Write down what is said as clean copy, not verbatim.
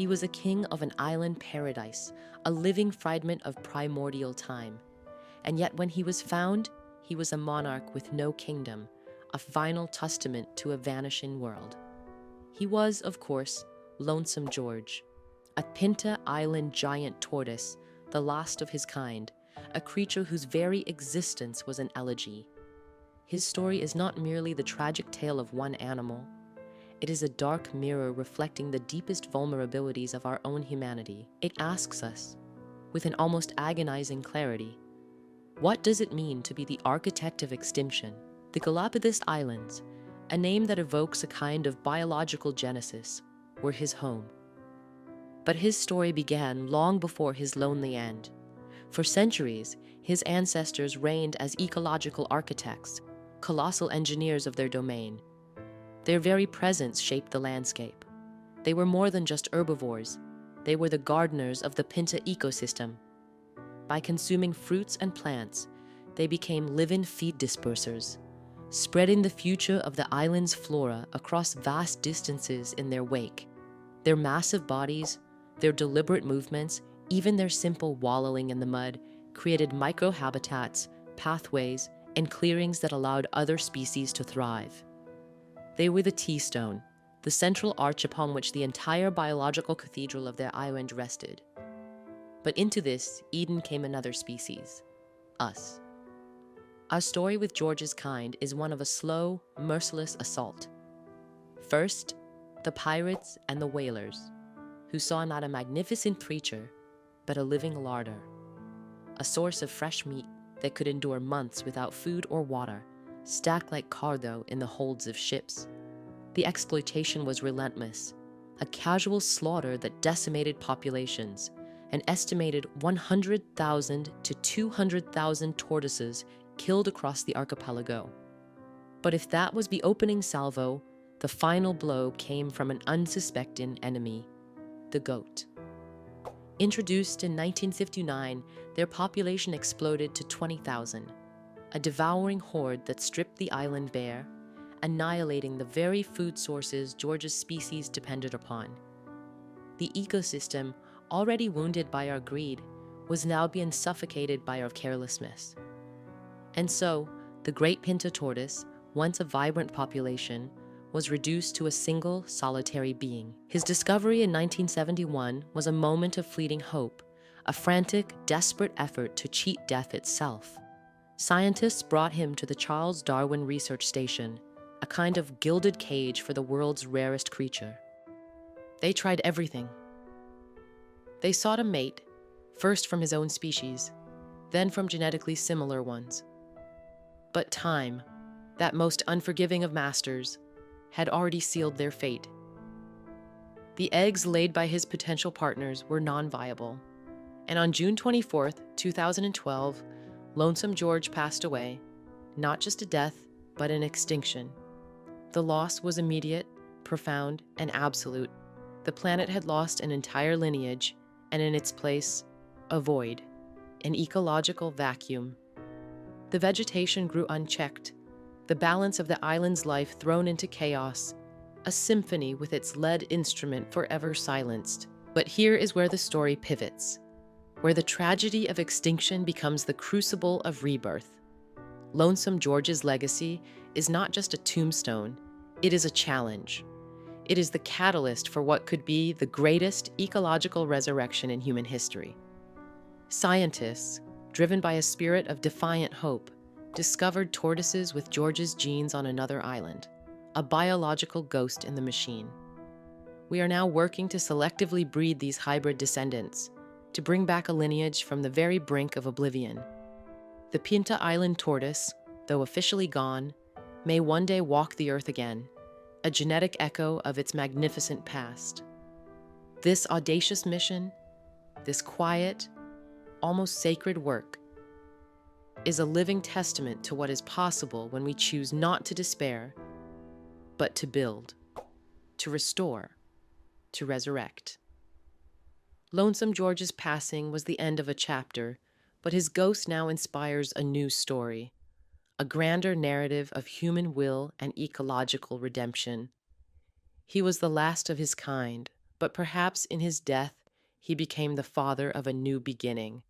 He was a king of an island paradise, a living fragment of primordial time. And yet when he was found, he was a monarch with no kingdom, a final testament to a vanishing world. He was, of course, Lonesome George, a Pinta Island giant tortoise, the last of his kind, a creature whose very existence was an elegy. His story is not merely the tragic tale of one animal. It is a dark mirror reflecting the deepest vulnerabilities of our own humanity. It asks us, with an almost agonizing clarity, what does it mean to be the architect of extinction? The Galapagos Islands, a name that evokes a kind of biological genesis, were his home. But his story began long before his lonely end. For centuries, his ancestors reigned as ecological architects, colossal engineers of their domain. Their very presence shaped the landscape. They were more than just herbivores. They were the gardeners of the Pinta ecosystem. By consuming fruits and plants, they became live-in feed dispersers, spreading the future of the island's flora across vast distances in their wake. Their massive bodies, their deliberate movements, even their simple wallowing in the mud, created microhabitats, pathways, and clearings that allowed other species to thrive. They were the T-stone, the central arch upon which the entire biological cathedral of their island rested. But into this Eden came another species, us. Our story with George's kind is one of a slow, merciless assault. First, the pirates and the whalers, who saw not a magnificent creature, but a living larder, a source of fresh meat that could endure months without food or water, stacked like cargo in the holds of ships. The exploitation was relentless, a casual slaughter that decimated populations. An estimated 100,000 to 200,000 tortoises killed across the archipelago. But if that was the opening salvo, the final blow came from an unsuspecting enemy, the goat. Introduced in 1959, their population exploded to 20,000, a devouring horde that stripped the island bare, annihilating the very food sources George's species depended upon. The ecosystem, already wounded by our greed, was now being suffocated by our carelessness. And so, the great Pinta tortoise, once a vibrant population, was reduced to a single, solitary being. His discovery in 1971 was a moment of fleeting hope, a frantic, desperate effort to cheat death itself. Scientists brought him to the Charles Darwin Research Station, a kind of gilded cage for the world's rarest creature. They tried everything. They sought a mate, first from his own species, then from genetically similar ones. But time, that most unforgiving of masters, had already sealed their fate. The eggs laid by his potential partners were non-viable, and on June 24, 2012, Lonesome George passed away, not just a death, but an extinction. The loss was immediate, profound, and absolute. The planet had lost an entire lineage, and in its place, a void, an ecological vacuum. The vegetation grew unchecked, the balance of the island's life thrown into chaos, a symphony with its lead instrument forever silenced. But here is where the story pivots, where the tragedy of extinction becomes the crucible of rebirth. Lonesome George's legacy is not just a tombstone, it is a challenge. It is the catalyst for what could be the greatest ecological resurrection in human history. Scientists, driven by a spirit of defiant hope, discovered tortoises with George's genes on another island, a biological ghost in the machine. We are now working to selectively breed these hybrid descendants, to bring back a lineage from the very brink of oblivion. The Pinta Island tortoise, though officially gone, may one day walk the earth again, a genetic echo of its magnificent past. This audacious mission, this quiet, almost sacred work, is a living testament to what is possible when we choose not to despair, but to build, to restore, to resurrect. Lonesome George's passing was the end of a chapter, but his ghost now inspires a new story, a grander narrative of human will and ecological redemption. He was the last of his kind, but perhaps in his death he became the father of a new beginning,